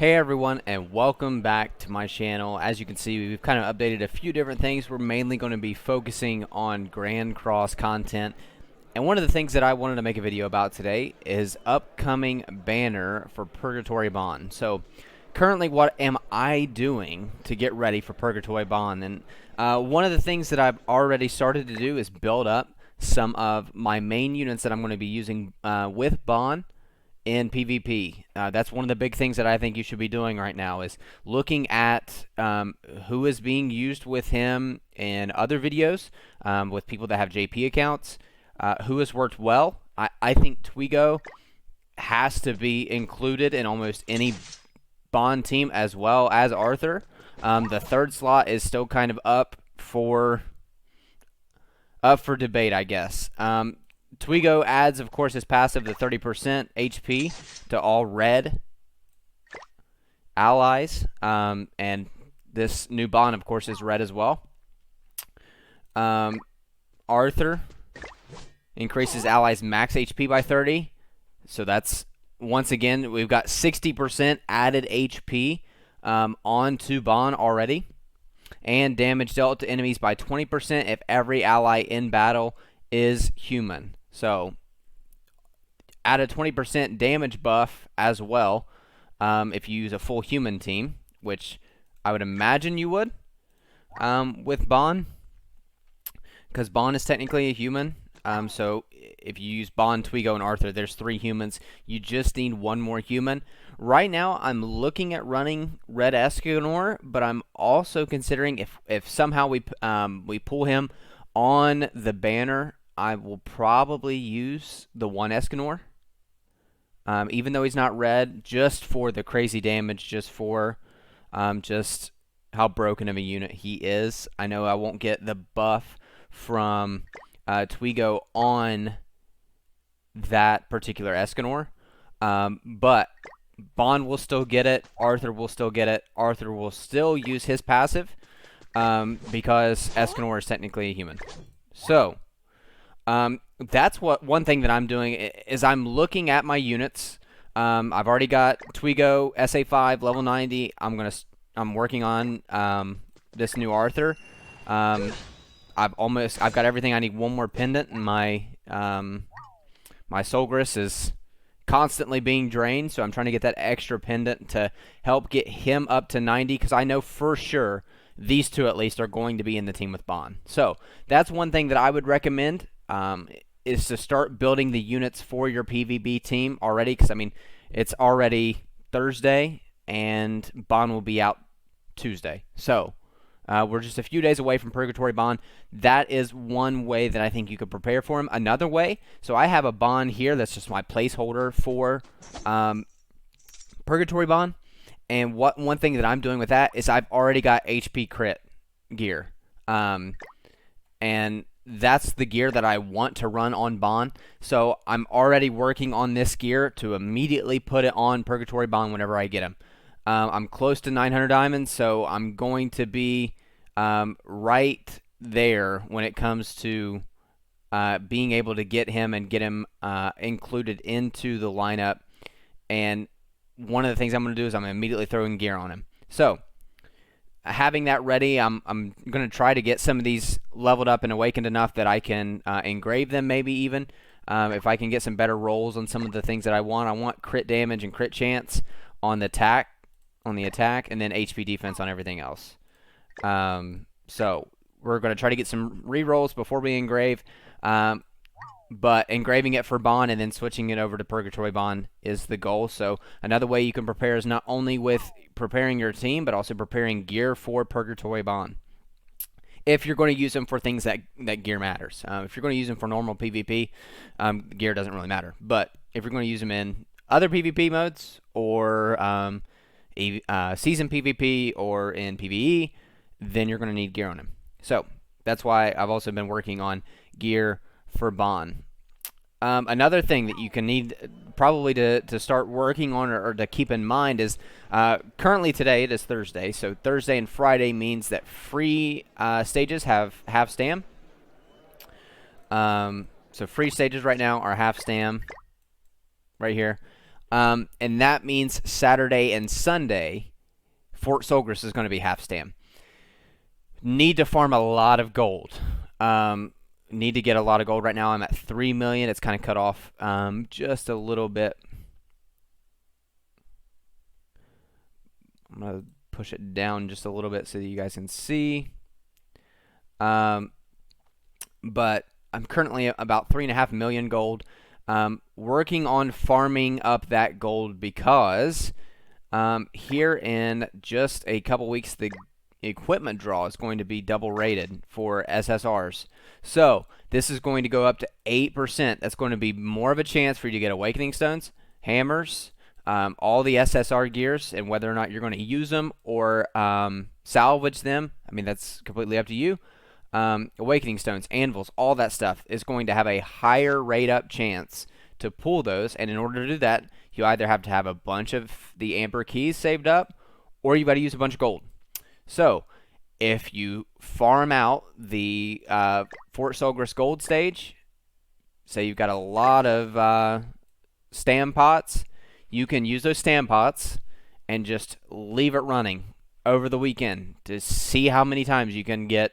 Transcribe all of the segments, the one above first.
Hey everyone, and welcome back to my channel. As you can see, we've kind of updated a few different things. We're mainly going to be focusing on Grand Cross content. And one of the things that I wanted to make a video about today is upcoming banner for Purgatory Bond. So currently, what am I doing to get ready for Purgatory Bond? And one of the things that I've already started to do is build up some of my main units that I'm going to be using with Bond in PvP. That's one of the big things that I think you should be doing right now is looking at who is being used with him in other videos, with people that have JP accounts, who has worked well. I think Twigo has to be included in almost any Bond team as well as Arthur. The third slot is still kind of up for debate, I guess. Twigo adds, of course, his passive the 30% HP to all red allies, and this new Bond, of course, is red as well. Arthur increases allies max HP by 30, so that's, once again, we've got 60% added HP onto Bond already, and damage dealt to enemies by 20% if every ally in battle is human. So, add a 20% damage buff as well if you use a full human team, which I would imagine you would with Bond, because Bond is technically a human. So, if you use Bond, Twigo, and Arthur, there's 3 humans. You just need 1 more human. Right now, I'm looking at running Red Escanor, but I'm also considering if somehow we pull him on the banner, I will probably use the 1 Escanor, even though he's not red, just for the crazy damage, just for just how broken of a unit he is. I know I won't get the buff from Twigo on that particular Escanor, but Bond will still get it, Arthur will still get it, Arthur will still use his passive, because Escanor is technically a human. So, that's one thing that I'm doing is I'm looking at my units. I've already got Twigo SA5 level 90. I'm working on this new Arthur. I've got everything. I need 1 more pendant, and my my Solgris is constantly being drained, so I'm trying to get that extra pendant to help get him up to 90, because I know for sure these 2 at least are going to be in the team with Bond. So that's one thing that I would recommend, is to start building the units for your PvP team already, because I mean it's already Thursday and Bond will be out Tuesday. So we're just a few days away from Purgatory Bond. That is one way that I think you could prepare for him. Another way, so I have a Bond here that's just my placeholder for Purgatory Bond. And one thing that I'm doing with that is I've already got HP crit gear. And that's the gear that I want to run on Bond. So I'm already working on this gear to immediately put it on Purgatory Bond whenever I get him. I'm close to 900 diamonds, so I'm going to be right there when it comes to being able to get him and get him included into the lineup. And one of the things I'm going to do is I'm immediately throwing gear on him. So, having that ready, I'm going to try to get some of these leveled up and awakened enough that I can engrave them, maybe even. If I can get some better rolls on some of the things that I want crit damage and crit chance on the attack, and then HP defense on everything else. So we're going to try to get some rerolls before we engrave. But engraving it for Bond and then switching it over to Purgatory Bond is the goal. So another way you can prepare is not only with preparing your team, but also preparing gear for Purgatory Bond. If you're going to use them for things that gear matters. If you're going to use them for normal PvP, gear doesn't really matter. But if you're going to use them in other PvP modes, or season PvP, or in PvE, then you're going to need gear on them. So that's why I've also been working on gear for Bond. Another thing that you can need probably to start working on, or to keep in mind, is currently today it is Thursday, so Thursday and Friday means that free stages have half stam. So free stages right now are half stam right here. And that means Saturday and Sunday, Fort Solgris is going to be half stam. Need to farm a lot of gold. Need to get a lot of gold. Right now I'm at 3 million. It's kind of cut off just a little bit. I'm going to push it down just a little bit so that you guys can see. But I'm currently at about 3.5 million gold. Working on farming up that gold because here in just a couple weeks the equipment draw is going to be double rated for SSRs. So this is going to go up to 8%. That's going to be more of a chance for you to get awakening stones, hammers, all the SSR gears, and whether or not you're going to use them or salvage them. I mean, that's completely up to you. Awakening stones, anvils, all that stuff is going to have a higher rate up chance to pull those, and in order to do that, you either have to have a bunch of the amber keys saved up, or you got to use a bunch of gold. So if you farm out the Fort Solgris gold stage, say you've got a lot of stam pots, you can use those stam pots and just leave it running over the weekend to see how many times you can get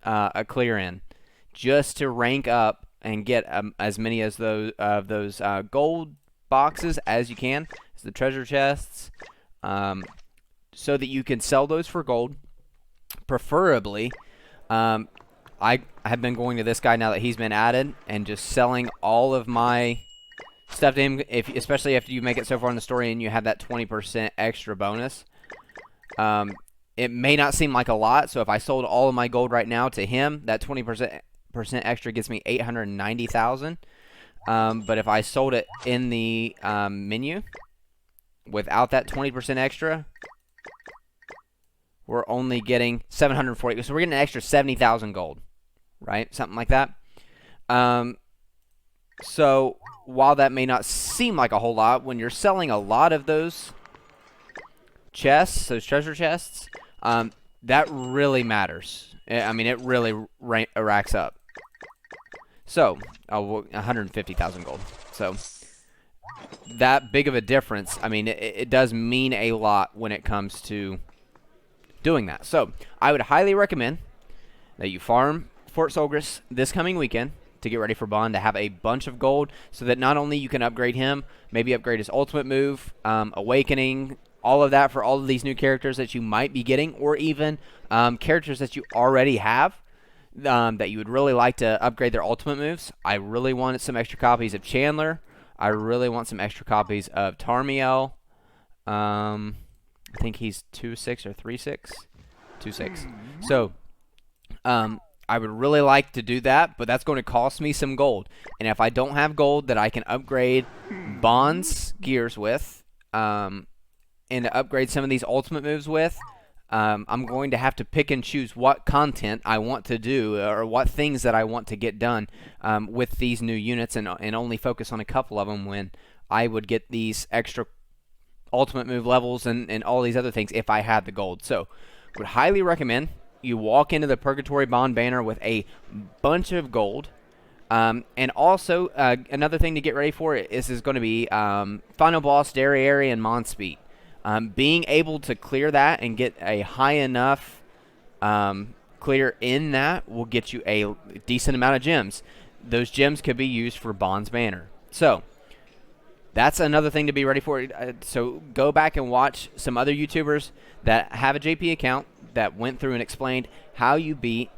a clear in, just to rank up and get as many as those gold boxes as you can, as the treasure chests, so that you can sell those for gold. Preferably, I have been going to this guy now that he's been added and just selling all of my stuff to him, especially after you make it so far in the story and you have that 20% extra bonus. It may not seem like a lot, so if I sold all of my gold right now to him, that 20% extra gets me 890,000. But if I sold it in the menu without that 20% extra, we're only getting 740. So we're getting an extra 70,000 gold, right? Something like that. So while that may not seem like a whole lot, when you're selling a lot of those chests, those treasure chests, that really matters. I mean, it really racks up. So, 150,000 gold. So, that big of a difference, I mean, it does mean a lot when it comes to doing that. So, I would highly recommend that you farm Fort Solgris this coming weekend to get ready for Bond, to have a bunch of gold so that not only you can upgrade him, maybe upgrade his ultimate move, Awakening, all of that for all of these new characters that you might be getting, or even characters that you already have that you would really like to upgrade their ultimate moves. I really wanted some extra copies of Chandler. I really want some extra copies of Tarmiel. I think he's 2-6 or 3-6? 2-6. So, I would really like to do that, but that's going to cost me some gold. And if I don't have gold that I can upgrade Bond's gears with, and to upgrade some of these ultimate moves with, I'm going to have to pick and choose what content I want to do or what things that I want to get done with these new units, and only focus on a couple of them when I would get these extra ultimate move levels and all these other things if I had the gold. So would highly recommend you walk into the Purgatory Bond banner with a bunch of gold. And also, another thing to get ready for is going to be Final Boss, Derriere, and Monspeed. Being able to clear that and get a high enough clear in that will get you a decent amount of gems. Those gems could be used for Bond's banner. So, that's another thing to be ready for. So, go back and watch some other YouTubers that have a JP account that went through and explained how you beat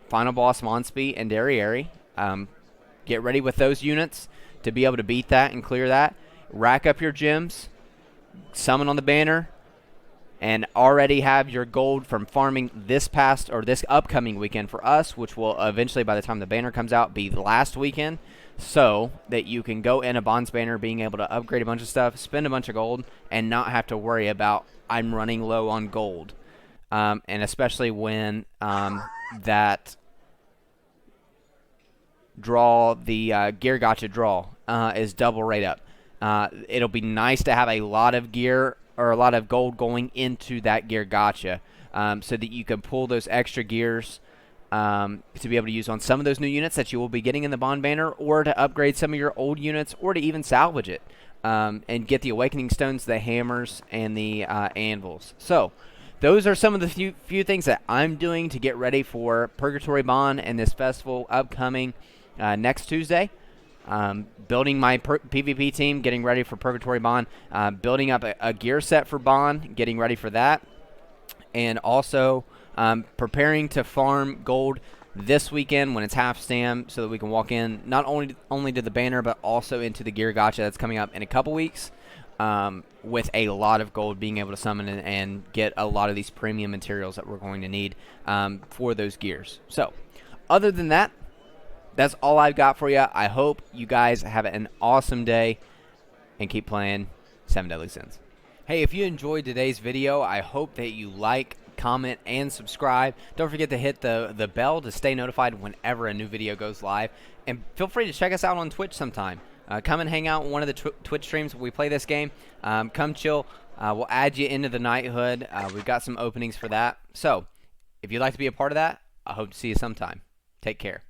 Final Boss, Monspeed, and Derriere. Get ready with those units to be able to beat that and clear that. Rack up your gems, summon on the banner, and already have your gold from farming this past or this upcoming weekend for us, which will eventually, by the time the banner comes out, be the last weekend, so that you can go in a Bond's banner being able to upgrade a bunch of stuff, spend a bunch of gold, and not have to worry about I'm running low on gold. And especially when that draw, the gear gotcha draw, is double rate up. It'll be nice to have a lot of gear or a lot of gold going into that gear gotcha, so that you can pull those extra gears to be able to use on some of those new units that you will be getting in the Bond banner, or to upgrade some of your old units, or to even salvage it. and get the Awakening Stones, the hammers, and the anvils. So those are some of the few things that I'm doing to get ready for Purgatory Bond and this festival upcoming next Tuesday. Building my PvP team, getting ready for Purgatory Bond, building up a gear set for Bond, getting ready for that, and also preparing to farm gold this weekend when it's half stam, so that we can walk in not only to the banner, but also into the gear gacha that's coming up in a couple weeks, with a lot of gold, being able to summon and get a lot of these premium materials that we're going to need for those gears. So other than that, that's all I've got for you. I hope you guys have an awesome day and keep playing 7 Deadly Sins. Hey, if you enjoyed today's video, I hope that you like, comment, and subscribe. Don't forget to hit the bell to stay notified whenever a new video goes live. And feel free to check us out on Twitch sometime. Come and hang out on one of the Twitch streams where we play this game. Come chill. We'll add you into the Knighthood. We've got some openings for that. So if you'd like to be a part of that, I hope to see you sometime. Take care.